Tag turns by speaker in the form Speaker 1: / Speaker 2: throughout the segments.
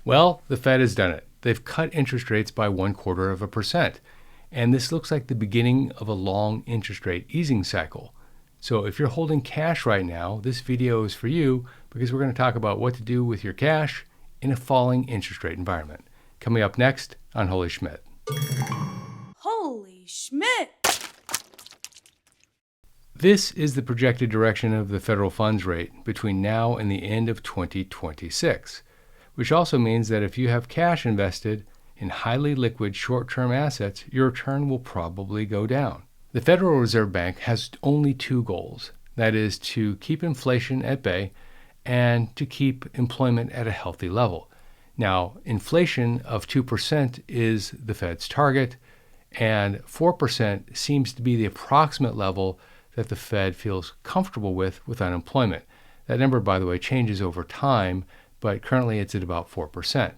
Speaker 1: Well, the Fed has done it. They've cut interest rates by 0.25%. And this looks like the beginning of a long interest rate easing cycle. So if you're holding cash right now, this video is for you because we're going to talk about what to do with your cash in a falling interest rate environment. Coming up next on Holy Schmidt.
Speaker 2: Holy Schmidt!
Speaker 1: This is the projected direction of the federal funds rate between now and the end of 2026, which also means that if you have cash invested in highly liquid short-term assets, your return will probably go down. The Federal Reserve Bank has only two goals. That is to keep inflation at bay and to keep employment at a healthy level. Now, inflation of 2% is the Fed's target, and 4% seems to be the approximate level that the Fed feels comfortable with unemployment. That number, by the way, changes over time, but currently it's at about 4%.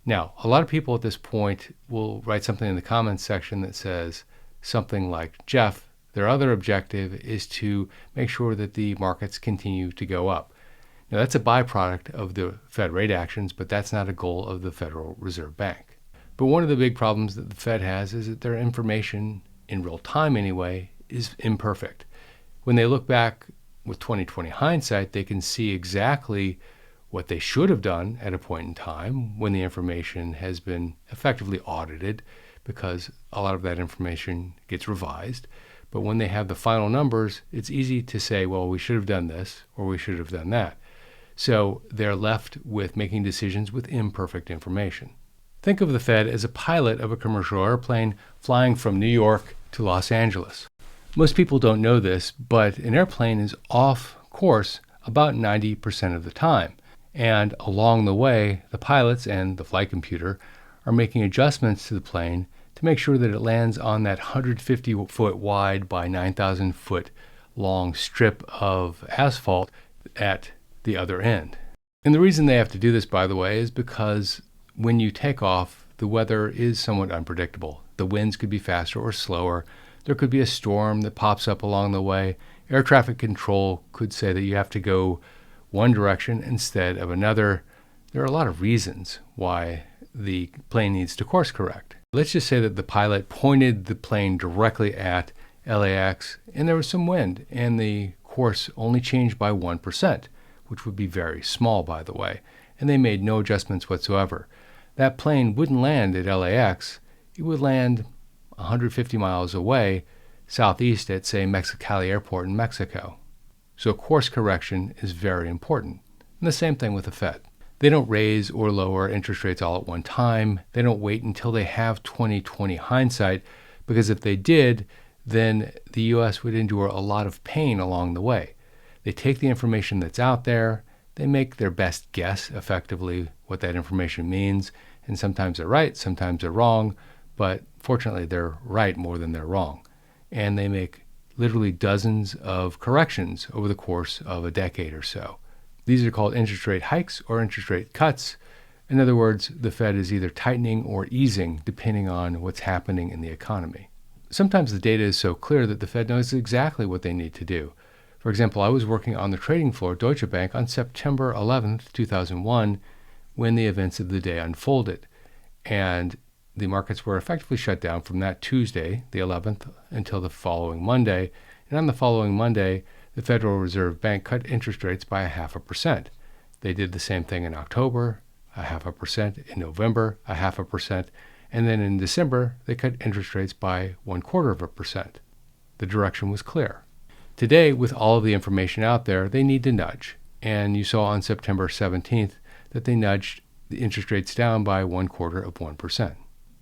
Speaker 1: Now, a lot of people at this point will write something in the comments section that says something like, Geoff, their other objective is to make sure that the markets continue to go up. Now, that's a byproduct of the Fed rate actions, but that's not a goal of the Federal Reserve Bank. But one of the big problems that the Fed has is that their information, in real time anyway, is imperfect. When they look back with 2020 hindsight, they can see exactly what they should have done at a point in time when the information has been effectively audited, because a lot of that information gets revised. But when they have the final numbers, it's easy to say, well, we should have done this or we should have done that. So they're left with making decisions with imperfect information. Think of the Fed as a pilot of a commercial airplane flying from New York to Los Angeles. Most people don't know this, but an airplane is off course about 90% of the time. And along the way, the pilots and the flight computer are making adjustments to the plane to make sure that it lands on that 150-foot wide by 9,000-foot long strip of asphalt at the other end. And the reason they have to do this, by the way, is because when you take off, the weather is somewhat unpredictable. The winds could be faster or slower. There could be a storm that pops up along the way. Air traffic control could say that you have to go one direction instead of another. There are a lot of reasons why the plane needs to course correct. Let's just say that the pilot pointed the plane directly at LAX and there was some wind and the course only changed by 1%, which would be very small, by the way, and they made no adjustments whatsoever. That plane wouldn't land at LAX. It would land 150 miles away southeast at, say, Mexicali Airport in Mexico. So course correction is very important. And the same thing with the Fed. They don't raise or lower interest rates all at one time. They don't wait until they have 2020 hindsight, because if they did, then the U.S. would endure a lot of pain along the way. They take the information that's out there, they make their best guess effectively what that information means, and sometimes they're right, sometimes they're wrong, but fortunately they're right more than they're wrong. And they make literally dozens of corrections over the course of a decade or so. These are called interest rate hikes or interest rate cuts. In other words, the Fed is either tightening or easing depending on what's happening in the economy. Sometimes the data is so clear that the Fed knows exactly what they need to do. For example, I was working on the trading floor at Deutsche Bank on September 11th, 2001, when the events of the day unfolded. And the markets were effectively shut down from that Tuesday, the 11th, until the following Monday. And on the following Monday, the Federal Reserve Bank cut interest rates by 0.5%. They did the same thing in October, 0.5%, in November, 0.5%, and then in December, they cut interest rates by 0.25%. The direction was clear. Today, with all of the information out there, they need to nudge. And you saw on September 17th that they nudged the interest rates down by 0.25%.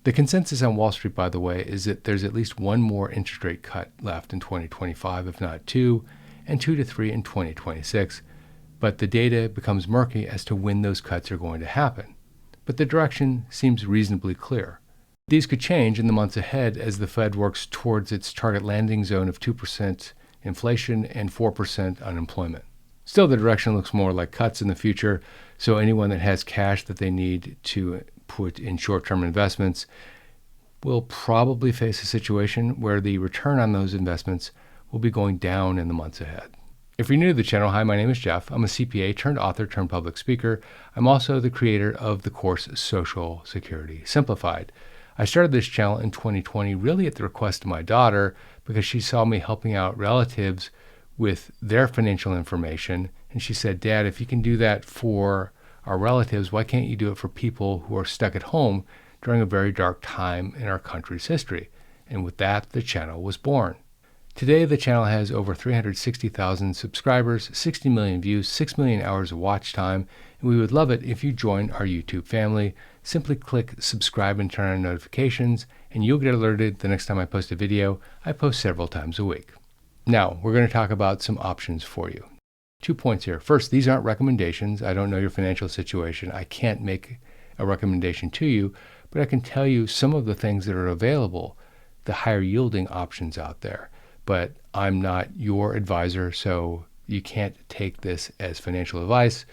Speaker 1: The consensus on Wall Street, by the way, is that there's at least one more interest rate cut left in 2025, if not two, and 2 to 3 in 2026. But the data becomes murky as to when those cuts are going to happen. But the direction seems reasonably clear. These could change in the months ahead as the Fed works towards its target landing zone of 2% inflation and 4% unemployment. Still, the direction looks more like cuts in the future, so anyone that has cash that they need to put in short-term investments will probably face a situation where the return on those investments will be going down in the months ahead. If you're new to the channel, hi, my name is Geoff. I'm a CPA turned author turned public speaker. I'm also the creator of the course Social Security Simplified. I started this channel in 2020 really at the request of my daughter because she saw me helping out relatives with their financial information. And she said, Dad, if you can do that for our relatives, why can't you do it for people who are stuck at home during a very dark time in our country's history? And with that, the channel was born. Today, the channel has over 360,000 subscribers, 60 million views, 6 million hours of watch time, and we would love it if you join our YouTube family. Simply click subscribe and turn on notifications, and you'll get alerted the next time I post a video. I post several times a week. Now, we're going to talk about some options for you. 2 points here. First, these aren't recommendations. I don't know your financial situation. I can't make a recommendation to you, but I can tell you some of the things that are available, the higher yielding options out there. But I'm not your advisor, so you can't take this as financial advice.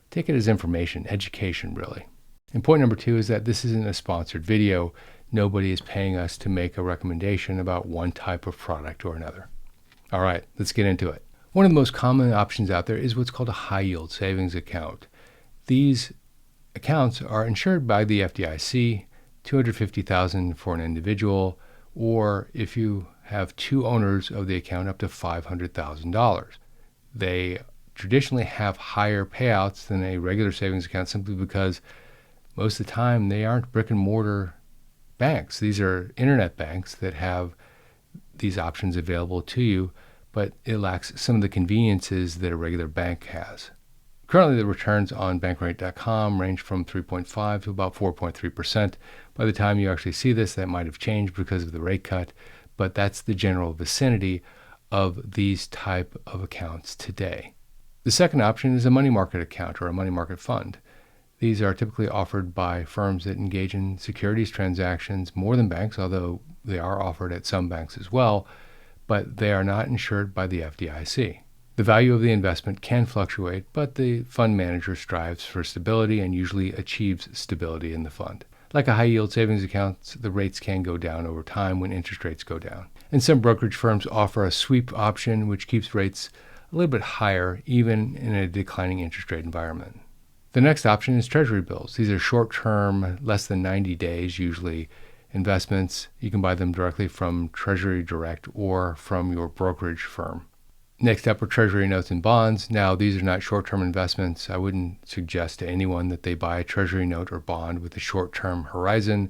Speaker 1: Take it as information, education, really. And point number 2 is that this isn't a sponsored video. Nobody is paying us to make a recommendation about one type of product or another. All right, let's get into it. One of the most common options out there is what's called a high yield savings account. These accounts are insured by the FDIC, $250,000 for an individual, or if you have 2 owners of the account, up to $500,000. They traditionally have higher payouts than a regular savings account simply because most of the time they aren't brick and mortar banks. These are internet banks that have these options available to you, but it lacks some of the conveniences that a regular bank has. Currently, the returns on bankrate.com range from 3.5 to about 4.3%. By the time you actually see this, that might have changed because of the rate cut, but that's the general vicinity of these type of accounts today. The second option is a money market account or a money market fund. These are typically offered by firms that engage in securities transactions more than banks, although they are offered at some banks as well, but they are not insured by the FDIC. The value of the investment can fluctuate, but the fund manager strives for stability and usually achieves stability in the fund. Like a high-yield savings account, the rates can go down over time when interest rates go down. And some brokerage firms offer a sweep option, which keeps rates a little bit higher, even in a declining interest rate environment. The next option is Treasury bills. These are short-term, less than 90 days, usually investments. You can buy them directly from Treasury Direct or from your brokerage firm. Next up are Treasury notes and bonds. Now, these are not short-term investments. I wouldn't suggest to anyone that they buy a Treasury note or bond with a short-term horizon.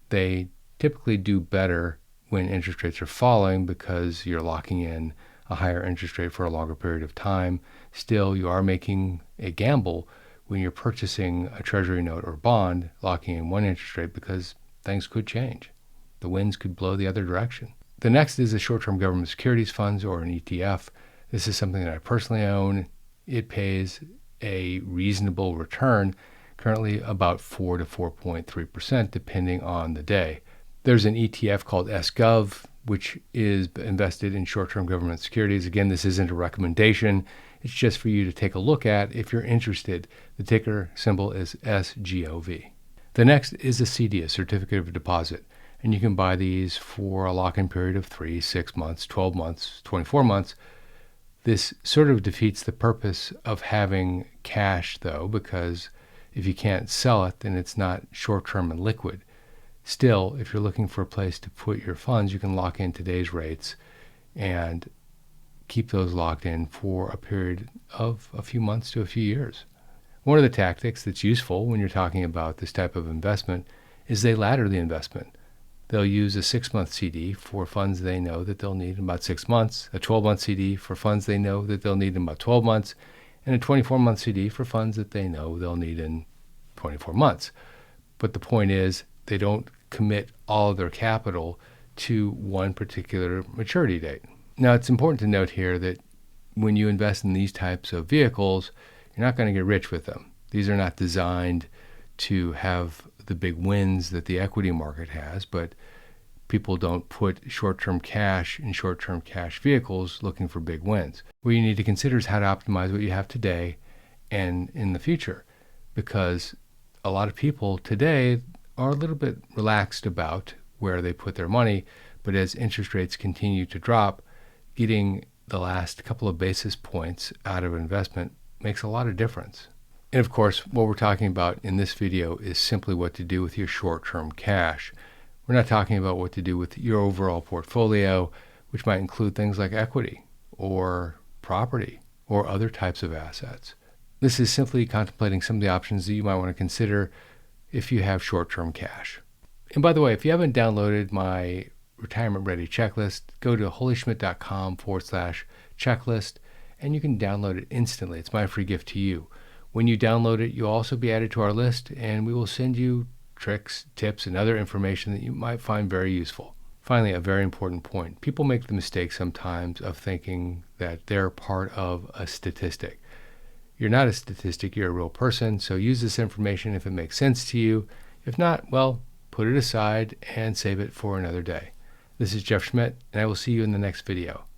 Speaker 1: They typically do better when interest rates are falling because you're locking in a higher interest rate for a longer period of time. Still, you are making a gamble when you're purchasing a Treasury note or bond, locking in one interest rate because things could change. The winds could blow the other direction. The next is the short-term government securities funds or an ETF. This is something that I personally own. It pays a reasonable return, currently about 4 to 4.3% depending on the day. There's an ETF called SGov, which is invested in short-term government securities. Again, this isn't a recommendation. It's just for you to take a look at if you're interested. The ticker symbol is SGOV. The next is a CD, a certificate of deposit. And you can buy these for a lock-in period of 3, 6 months, 12 months, 24 months. This sort of defeats the purpose of having cash, though, because if you can't sell it, then it's not short-term and liquid. Still, if you're looking for a place to put your funds, you can lock in today's rates and keep those locked in for a period of a few months to a few years. One of the tactics that's useful when you're talking about this type of investment is they ladder the investment. They'll use a 6-month CD for funds they know that they'll need in about 6 months, a 12-month CD for funds they know that they'll need in about 12 months, and a 24-month CD for funds that they know they'll need in 24 months. But the point is, they don't commit all of their capital to one particular maturity date. Now, it's important to note here that when you invest in these types of vehicles, you're not going to get rich with them. These are not designed to have the big wins that the equity market has, but people don't put short-term cash in short-term cash vehicles looking for big wins. What you need to consider is how to optimize what you have today and in the future, because a lot of people today are a little bit relaxed about where they put their money, but as interest rates continue to drop, getting the last couple of basis points out of investment makes a lot of difference. And of course, what we're talking about in this video is simply what to do with your short-term cash. We're not talking about what to do with your overall portfolio, which might include things like equity or property or other types of assets. This is simply contemplating some of the options that you might want to consider if you have short-term cash. And by the way, if you haven't downloaded my retirement ready checklist, go to holyschmidt.com/checklist and you can download it instantly. It's my free gift to you. When you download it, you'll also be added to our list and we will send you tricks, tips, and other information that you might find very useful. Finally, a very important point. People make the mistake sometimes of thinking that they're part of a statistic. You're not a statistic, you're a real person, so use this information if it makes sense to you. If not, well, put it aside and save it for another day. This is Geoff Schmidt, and I will see you in the next video.